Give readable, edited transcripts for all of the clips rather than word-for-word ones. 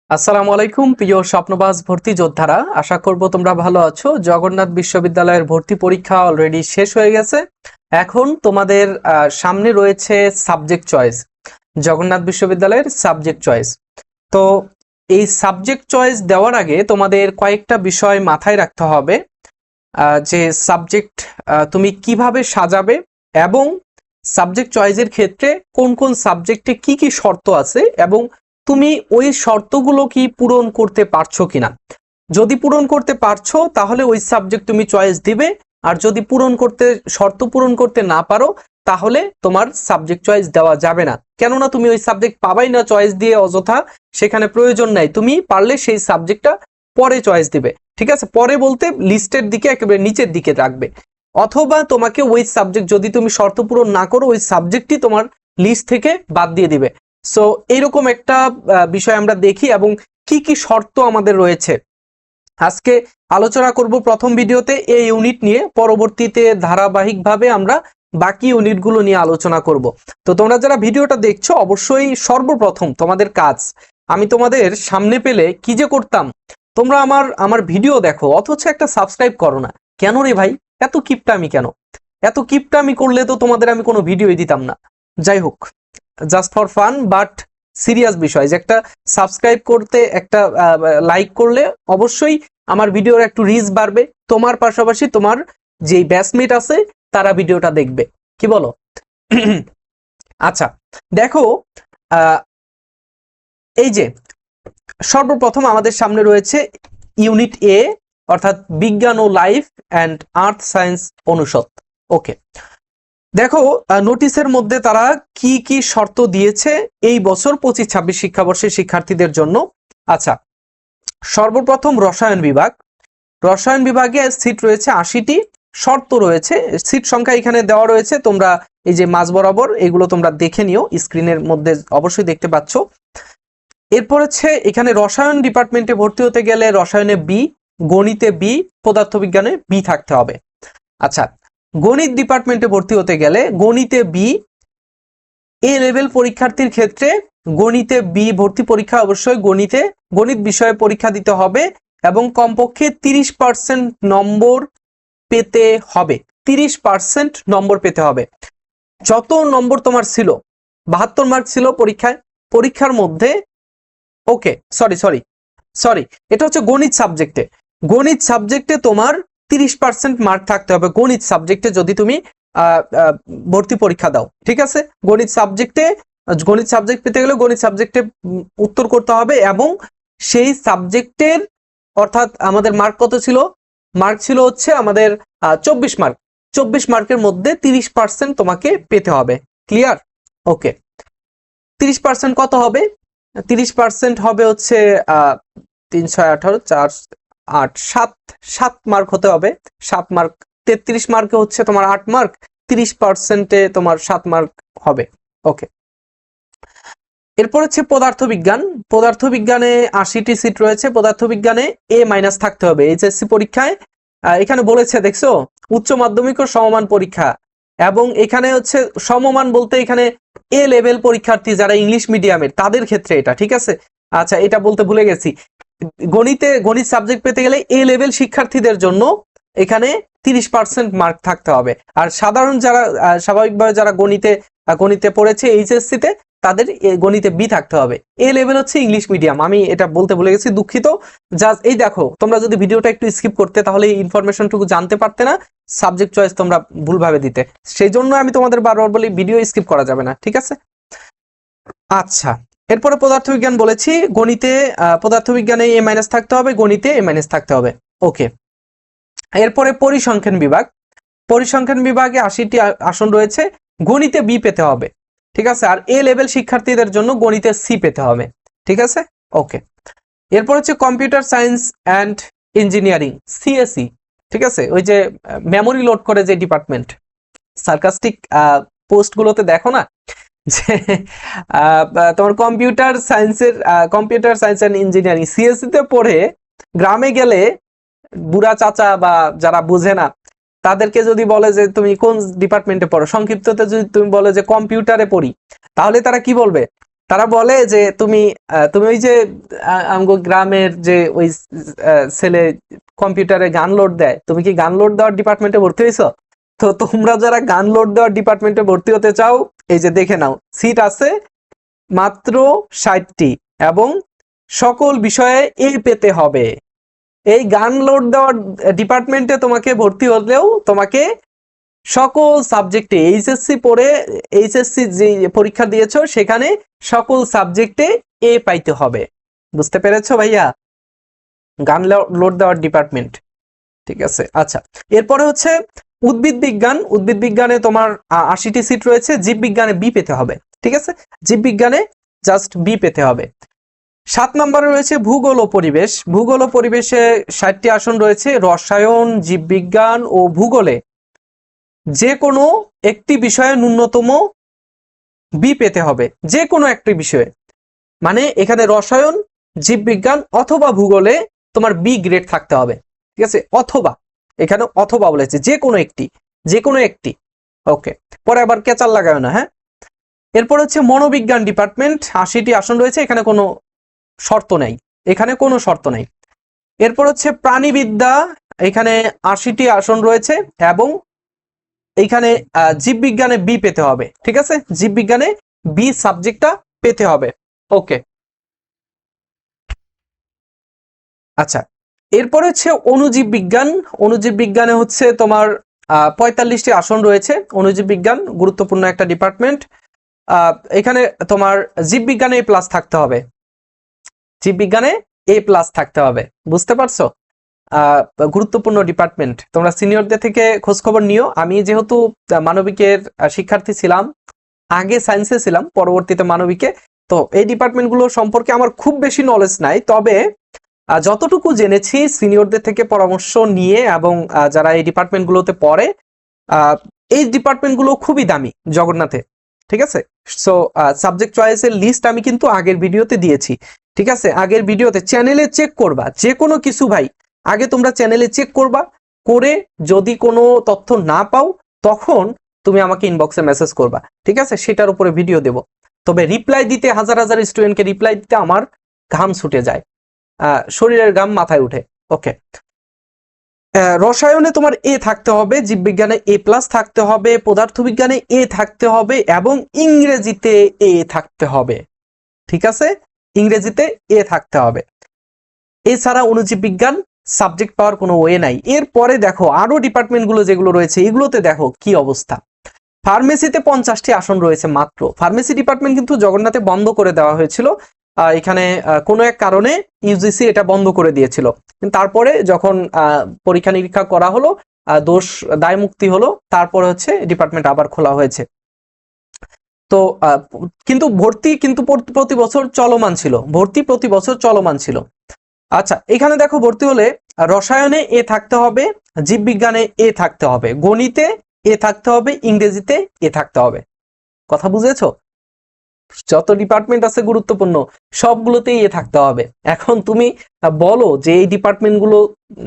আসসালামু আলাইকুম প্রিয় স্বপ্নবাজ ভর্তি যোদ্ধারা, আশা করব তোমরা ভালো আছো। জগন্নাথ বিশ্ববিদ্যালয়ের ভর্তি পরীক্ষা অলরেডি শেষ হয়ে গেছে। এখন তোমাদের সামনে রয়েছে সাবজেক্ট চয়েস, জগন্নাথ বিশ্ববিদ্যালয়ের সাবজেক্ট চয়েস। তো এই সাবজেক্ট চয়েস দেওয়ার আগে তোমাদের কয়েকটা বিষয় মাথায় রাখতে হবে, যে সাবজেক্ট তুমি কিভাবে সাজাবে এবং সাবজেক্ট চয়েসের ক্ষেত্রে কোন কোন সাবজেক্টে কি কি শর্ত আছে এবং তুমি ওই শর্তগুলো কি পূরণ করতে পারছো কিনা। যদি পূরণ করতে পারছো তাহলে ওই সাবজেক্ট তুমি চয়েস দিবে, আর যদি শর্ত পূরণ করতে না পারো তাহলে তোমার সাবজেক্ট চয়েস দেওয়া যাবে না। কেননা তুমি ওই সাবজেক্ট পাবাই না চয়েস দিয়ে অযথা, সেখানে প্রয়োজন নাই। তুমি পারলে সেই সাবজেক্টটা পরে চয়েস দিবে, ঠিক আছে? পরে বলতে লিস্টের দিকে একেবারে নিচের দিকে রাখবে, অথবা তোমাকে ওই সাবজেক্ট যদি তুমি শর্ত পূরণ না করো ওই সাবজেক্টই তোমার লিস্ট থেকে বাদ দিয়ে দিবে। সো এইরকম একটা বিষয় আমরা দেখি এবং কি কি শর্ত আমাদের রয়েছে আজকে আলোচনা করব প্রথম ভিডিওতে এই ইউনিট নিয়ে। পরবর্তীতে ধারাবাহিকভাবে আমরা বাকি ইউনিটগুলো নিয়ে আলোচনা করব। তো তোমরা যারা ভিডিওটা দেখছো অবশ্যই সর্বপ্রথম তোমাদের কাজ, আমি তোমাদের সামনে পেলে কি যে করতাম, তোমরা আমার ভিডিও দেখো অথচ একটা সাবস্ক্রাইব করো না। কেন রে ভাই, এত কিপটামি কেন? এত কিপটামি করলে তো তোমাদের আমি কোনো ভিডিওই দিতাম না। যাই হোক, just for fun but serious বিষয়, যে একটা সাবস্ক্রাইব করতে, একটা লাইক করলে অবশ্যই আমার ভিডিওর একটু রিচ বাড়বে, তোমার পাশাপাশি তোমার যে ব্যাচমেট আছে তারা ভিডিওটা দেখবে। কি বলো? আচ্ছা দেখো, এই যে সর্বপ্রথম আমাদের সামনে রয়েছে ইউনিট এ, অর্থাৎ বিজ্ঞান ও লাইফ অ্যান্ড আর্থ সায়েন্স অনুষদ। ওকে, দেখো নোটিশের মধ্যে তারা কি কি শর্ত দিয়েছে এই বছর 25-26 শিক্ষাবর্ষের শিক্ষার্থীদের জন্য। আচ্ছা, সর্বপ্রথম রসায়ন বিভাগ। রসায়ন বিভাগে সিট রয়েছে 80টি, শর্ত রয়েছে, সিট সংখ্যা এখানে দেওয়া রয়েছে, তোমরা এই যে মাঝ বরাবর এগুলো তোমরা দেখে নিও, স্ক্রিনের মধ্যে অবশ্যই দেখতে পাচ্ছ। এরপর হচ্ছে এখানে রসায়ন ডিপার্টমেন্টে ভর্তি হতে গেলে রসায়নে বি, গণিতে বি, পদার্থবিজ্ঞানে বি থাকতে হবে। আচ্ছা, গণিত ডিপার্টমেন্টে ভর্তি হতে গেলে গণিতে বি, এ লেভেল পরীক্ষার্থীর ক্ষেত্রে গণিতে বি ভর্তি পরীক্ষা অবশ্যই গণিত বিষয়ে পরীক্ষা দিতে হবে এবং কমপক্ষে 30% নম্বর পেতে হবে। 30% নম্বর পেতে হবে। যত নম্বর তোমার ছিল, 72 মার্ক ছিল পরীক্ষার মধ্যে। ওকে, সরি, এটা হচ্ছে গণিত সাবজেক্টে তোমার 30% মার্ক থাকতে হবে। গণিত সাবজেক্টে যদি তুমি ভর্তি পরীক্ষা দাও, ঠিক আছে? গণিত সাবজেক্ট পেতে গেলে গণিত সাবজেক্টে উত্তর করতে হবে এবং সেই সাবজেক্টের, অর্থাৎ আমাদের মার্ক কত ছিল? মার্ক ছিল হচ্ছে আমাদের 24 মার্ক। 24 মার্কের মধ্যে 30% তোমাকে পেতে হবে। ক্লিয়ার? ওকে, 30% কত হবে? 30% হবে হচ্ছে 318, 4, 8, 7 মার্ক হতে হবে। 7 মার্ক, 33 মার্কে হচ্ছে তোমার 8 মার্ক, 30%-এ তোমার 7 মার্ক হবে। ওকে, এরপর হচ্ছে পদার্থবিজ্ঞানে 80টি সিট রয়েছে। পদার্থবিজ্ঞানে এ মাইনাস থাকতে হবে এইচএসসি পরীক্ষায়। এখানে বলেছে দেখছো, উচ্চ মাধ্যমিক ও সমমান পরীক্ষা, এবং এখানে হচ্ছে সমমান বলতে এখানে এ লেভেল পরীক্ষার্থী যারা ইংলিশ মিডিয়ামের তাদের ক্ষেত্রে এটা, ঠিক আছে? আচ্ছা, এটা বলতে ভুলে গেছি, গণিত সাবজেক্ট পেতে গেলে এ লেভেল শিক্ষার্থীদের জন্য এখানে 30% মার্ক থাকতে হবে। আর সাধারণ যারা স্বাভাবিকভাবে যারা গণিতে পড়েছে এইচএসসি তে, তাদের গণিতে বি থাকতে হবে। এ লেভেল হচ্ছে ইংলিশ মিডিয়াম, আমি এটা বলতে ভুলে গেছি, দুঃখিত। জাস্ট এই দেখো, তোমরা যদি ভিডিওটা একটু স্কিপ করতে তাহলে এই ইনফরমেশনটুকু জানতে পারতে না, সাবজেক্ট চয়েস তোমরা ভুলভাবে দিতে। সেই জন্য আমি তোমাদের বারবার বলি ভিডিও স্কিপ করা যাবে না, ঠিক আছে? আচ্ছা, এরপরে পদার্থবিজ্ঞান বলেছি, পদার্থবিজ্ঞানে এ মাইনাস থাকতে হবে, গণিতে এ মাইনাস থাকতে হবে। ওকে, এরপরে পরিসংখ্যান বিভাগে 80টি আসন রয়েছে, গণিতে বি পেতে হবে, ঠিক আছে? আর এ লেভেল শিক্ষার্থীদের জন্য গণিতে সি পেতে হবে, ঠিক আছে? ওকে, এরপর হচ্ছে computer science and engineering, CSE, ঠিক আছে? ওই যে মেমোরি লোড করে যে ডিপার্টমেন্ট, সার্কাস্টিক পোস্টগুলোতে দেখো না যে তোমার computer science and engineering CSC তে পড়ে গ্রামে গেলে বুড়া চাচা বা যারা বুঝে না তাদেরকে যদি বলে যে তুমি কোন ডিপার্টমেন্টে পড়ো, সংক্ষিপ্ততে যদি তুমি বলে যে কম্পিউটারে পড়ি, তাহলে তারা কি বলবে? তারা বলে যে তুমি তুমি ওই যে আমগো গ্রামের যে ওই ছেলে কম্পিউটারে গান লোড দেয়, তুমি কি গান লোড দেওয়ার ডিপার্টমেন্টে ভর্তি হয়েছো? তো তোমরা যারা গান লোড দেওয়ার ডিপার্টমেন্টে ভর্তি হতে চাও, এই যে দেখে নাও, সিট আছে মাত্র 60টি এবং সকল বিষয়ে এ পেতে হবে। এই গান লোড দেওয়ার ডিপার্টমেন্টে তোমাকে ভর্তি হলেও তোমাকে সকল সাবজেক্টে এইচএসসি পড়ে, এইচএসসি যে পরীক্ষা দিয়েছো সেখানে সকল সাবজেক্টে এ পাইতে হবে। বুঝতে পেরেছো ভাইয়া? গান লোড দেওয়ার ডিপার্টমেন্ট, ঠিক আছে। আচ্ছা, এরপরে হচ্ছে উদ্ভিদ বিজ্ঞান। উদ্ভিদ বিজ্ঞানে তোমার 80টি সিট রয়েছে। জীববিজ্ঞানে বি পেতে হবে, ঠিক আছে। জীববিজ্ঞানে জাস্ট বি পেতে হবে। 7 নম্বরে রয়েছে ভূগোল ও পরিবেশ। ভূগোল ও পরিবেশে 60টি আসন রয়েছে। রসায়ন, জীববিজ্ঞান ও ভূগোলে যে কোনো একটি বিষয়ে ন্যূনতম বি পেতে হবে, যে কোনো একটি বিষয়ে। মানে এখানে রসায়ন, জীববিজ্ঞান অথবা ভূগোলে তোমার বি গ্রেড থাকতে হবে, ঠিক আছে। অথবা, এখানে অথবা বলেছে, যে কোনো একটি, যে কোনো একটি। ওকে, পরে আবার কেচাল লাগায় না, হ্যাঁ। এরপর হচ্ছে মনোবিজ্ঞান ডিপার্টমেন্ট, 80টি আসন রয়েছে। এখানে কোনো শর্ত নেই, এখানে কোনো শর্ত নেই। এরপর হচ্ছে প্রাণীবিদ্যা, এখানে 80টি আসন রয়েছে এবং এইখানে জীববিজ্ঞানে বি পেতে হবে, ঠিক আছে। জীববিজ্ঞানে বি সাবজেক্টটা পেতে হবে। ওকে, আচ্ছা। এরপর হচ্ছে অণুজীব বিজ্ঞান। অণুজীব বিজ্ঞানে হচ্ছে তোমার 45টি আসন রয়েছে। অণুজীব বিজ্ঞান গুরুত্বপূর্ণ একটা ডিপার্টমেন্ট। এখানে তোমার জীববিজ্ঞানে এ প্লাস থাকতে হবে, জীববিজ্ঞানে এ প্লাস থাকতে হবে। বুঝতে পারছো? গুরুত্বপূর্ণ ডিপার্টমেন্ট। তোমরা সিনিয়রদের থেকে খোঁজ খবর নিও। আমি যেহেতু মানবিকের শিক্ষার্থী ছিলাম, আগে সায়েন্সে ছিলাম, পরবর্তীতে মানবিকে, তো এই ডিপার্টমেন্টগুলো সম্পর্কে আমার খুব বেশি নলেজ নাই। তবে যতটুকু জেনেছি সিনিয়রদের থেকে পরামর্শ নিয়ে এবং যারা এই ডিপার্টমেন্টগুলোতে পড়ে, এই ডিপার্টমেন্টগুলো খুবই দামি জগন্নাথে, ঠিক আছে। সো সাবজেক্ট চয়েসের লিস্ট আমি কিন্তু আগের ভিডিওতে দিয়েছি, ঠিক আছে। আগের ভিডিওতে চ্যানেলে চেক করবা, যে কোনো কিছু ভাই আগে তোমরা চ্যানেলে চেক করবা, করে যদি কোনো তথ্য না পাও তখন তুমি আমাকে ইনবক্সে মেসেজ করবা, ঠিক আছে। সেটার উপরে ভিডিও দেব। তবে রিপ্লাই দিতে, হাজার হাজার স্টুডেন্টকে রিপ্লাই দিতে আমার ঘাম ছুটে যায়, শরীরের ঘাম মাথায় উঠে। ওকে, রসায়নে তোমার এ থাকতে হবে, জীববিজ্ঞানে এ প্লাস থাকতে হবে, পদার্থবিজ্ঞানে এ থাকতে হবে এবং ইংরেজিতে এ থাকতে হবে, ঠিক আছে। ইংরেজিতে এ থাকতে হবে। এছাড়া অণুজীব বিজ্ঞান সাবজেক্ট পাওয়ার কোনো ওয়ে নাই। এরপরে দেখো আরো ডিপার্টমেন্টগুলো যেগুলো রয়েছে, এগুলোতে দেখো কি অবস্থা। ফার্মেসিতে 50টি আসন রয়েছে মাত্র। ফার্মেসি ডিপার্টমেন্ট কিন্তু জগন্নাথে বন্ধ করে দেওয়া হয়েছিল। এখানে কোনো এক কারণে ইউজিসি এটা বন্ধ করে দিয়েছিল। তারপরে যখন পরীক্ষা নিরীক্ষা করা হলো, দোষ দায় মুক্তি হলো, তারপরে হচ্ছে ডিপার্টমেন্ট আবার খোলা হয়েছে। তো কিন্তু ভর্তি কিন্তু প্রতি বছর চলমান ছিল, ভর্তি প্রতি বছর চলমান ছিল। আচ্ছা, এখানে দেখো ভর্তি হলে রসায়নে এ থাকতে হবে, জীববিজ্ঞানে এ থাকতে হবে, গণিতে এ থাকতে হবে, ইংরেজিতে এ থাকতে হবে। কথা বুঝেছো? যত ডিপার্টমেন্ট আছে গুরুত্বপূর্ণ সবগুলোতেই এ থাকতে হবে। এখন তুমি বলো যে এই ডিপার্টমেন্টগুলো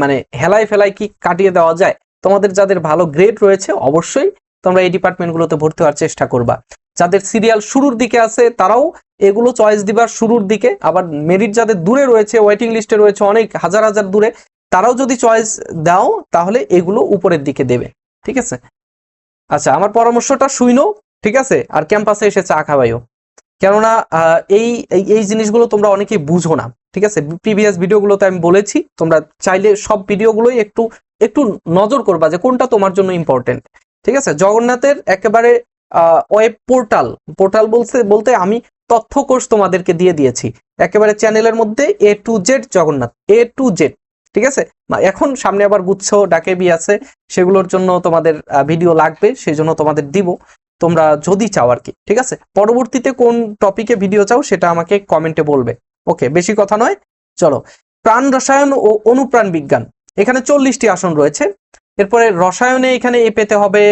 মানে হেলায় ফেলায় কি কাটিয়ে দেওয়া যায়? তোমাদের যাদের ভালো গ্রেড রয়েছে অবশ্যই তোমরা এই ডিপার্টমেন্টগুলোতে ভর্তি হওয়ার চেষ্টা করবা। যাদের সিরিয়াল শুরুর দিকে আছে তারাও এগুলো চয়েস দিবার শুরুর দিকে, আবার মেরিট যাদের দূরে রয়েছে, ওয়েটিং লিস্টে রয়েছে অনেক হাজার হাজার দূরে, তারাও যদি চয়েস দাও তাহলে এগুলো উপরের দিকে দেবে, ঠিক আছে। আচ্ছা, আমার পরামর্শটা শুইনো, ঠিক আছে। আর ক্যাম্পাসে এসে চা খাওয়াইও, কেননা এই এই জিনিসগুলো তোমরা অনেকেই বুঝো না, ঠিক আছে। প্রিভিয়াস ভিডিওগুলোতে আমি বলেছি, তোমরা চাইলে সব ভিডিওগুলোই একটু একটু নজর করবা যে কোনটা তোমার জন্য ইম্পর্টেন্ট, ঠিক আছে। জগন্নাথের একেবারে ওয়েব পোর্টাল, পোর্টাল বলতে আমি তথ্য কোর্স তোমাদেরকে দিয়ে দিয়েছি একেবারে চ্যানেলের মধ্যে, এ to Z Jagannath, A to Z, ঠিক আছে। এখন সামনে আবার গুচ্ছ ডাকেবি আছে, সেগুলোর জন্য তোমাদের ভিডিও লাগবে, সেই জন্য তোমাদের দিব, তোমরা যদি চাও আর কি, ঠিক আছে। পরবর্তীতে কোন টপিকে ভিডিও চাও সেটা আমাকে কমেন্টে বলবে। ওকে, বেশি কথা নয়, চলো। প্রাণ রসায়ন ও অনুপ্রাণ বিজ্ঞান, এখানে 40টি আসন রয়েছে। এরপরে রসায়নে এখানে এ পেতে হবে,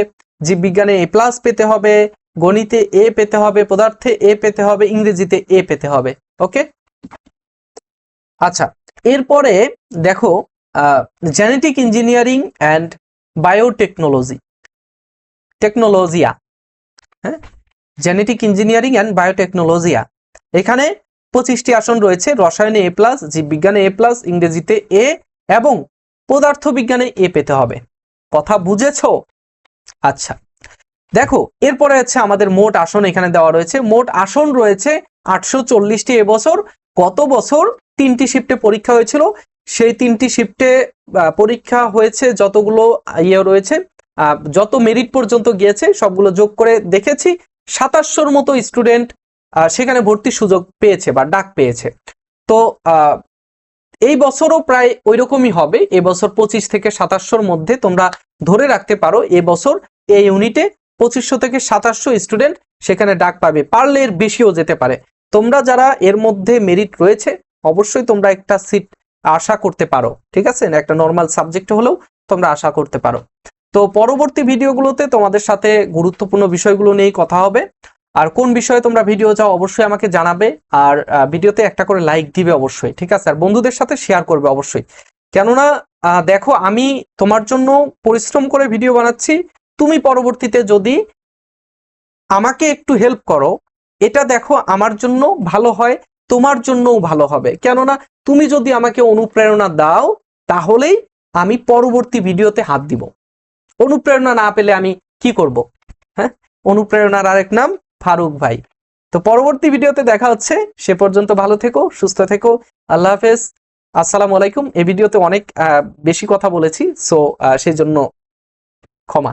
জীববিজ্ঞানে এ প্লাস পেতে হবে, গণিতে এ পেতে হবে, পদার্থে এ পেতে হবে, ইংরেজিতে এ পেতে হবে। ওকে, আচ্ছা। এরপরে দেখো জেনেটিক ইঞ্জিনিয়ারিং অ্যান্ড বায়োটেকনোলজি, টেকনোলজিয়া, হ্যাঁ, জেনেটিক ইঞ্জিনিয়ারিং অ্যান্ড বায়োটেকনোলজিয়া, এখানে 25টি আসন রয়েছে, রসায়নে A+, জীববিজ্ঞানে A+, ইংরেজিতে A এবং পদার্থবিজ্ঞানে A পেতে হবে। কথা বুঝেছো? আচ্ছা, দেখো এরপরে হচ্ছে আমাদের মোট আসন এখানে দেওয়া রয়েছে। মোট আসন রয়েছে 840টি এবছর। গত বছর 3টি শিফটে পরীক্ষা হয়েছিল, সেই 3টি শিফটে পরীক্ষা হয়েছে যতগুলো রয়েছে, যত মেরিট পর্যন্ত গিয়েছে সবগুলো যোগ করে দেখেছি 2700-র মতো স্টুডেন্ট সেখানে ভর্তির সুযোগ পেয়েছে বা ডাক পেয়েছে। তো এই বছরও প্রায় ওই রকমই হবে। এবছর 25 থেকে 2700-র মধ্যে তোমরা ধরে রাখতে পারো এবছর এই ইউনিটে 2500 থেকে 2700 স্টুডেন্ট সেখানে ডাক পাবে, পারলে এর বেশিও যেতে পারে। তোমরা যারা এর মধ্যে মেরিট রয়েছে অবশ্যই তোমরা একটা সিট আশা করতে পারো, ঠিক আছে, একটা নর্মাল সাবজেক্ট হলেও তোমরা আশা করতে পারো। তো পরবর্তী ভিডিওগুলোতে তোমাদের সাথে গুরুত্বপূর্ণ বিষয়গুলো নিয়ে কথা হবে। আর কোন বিষয়ে তোমরা ভিডিও চাও অবশ্যই আমাকে জানাবে, আর ভিডিওতে একটা করে লাইক দিবে অবশ্যই, ঠিক আছে, আর বন্ধুদের সাথে শেয়ার করবে অবশ্যই। কেননা দেখো আমি তোমার জন্য পরিশ্রম করে ভিডিও বানাচ্ছি, তুমি পরবর্তীতে যদি আমাকে একটু হেল্প করো, এটা দেখো আমার জন্য ভালো হয়, তোমার জন্যও ভালো হবে। কেননা তুমি যদি আমাকে অনুপ্রেরণা দাও তাহলেই আমি পরবর্তী ভিডিওতে হাত দিব। অনুপ্রেরণা না পেলে আমি কি করব? হ্যাঁ, অনুপ্রেরণার আরেক নাম ফারুক ভাই। তো পরবর্তী ভিডিওতে দেখা হচ্ছে, সে পর্যন্ত ভালো থেকো, সুস্থ থেকো, আল্লাহ হাফেজ, আসসালামু আলাইকুম। এই ভিডিওতে অনেক বেশি কথা বলেছি, সো সেই জন্য ক্ষমা।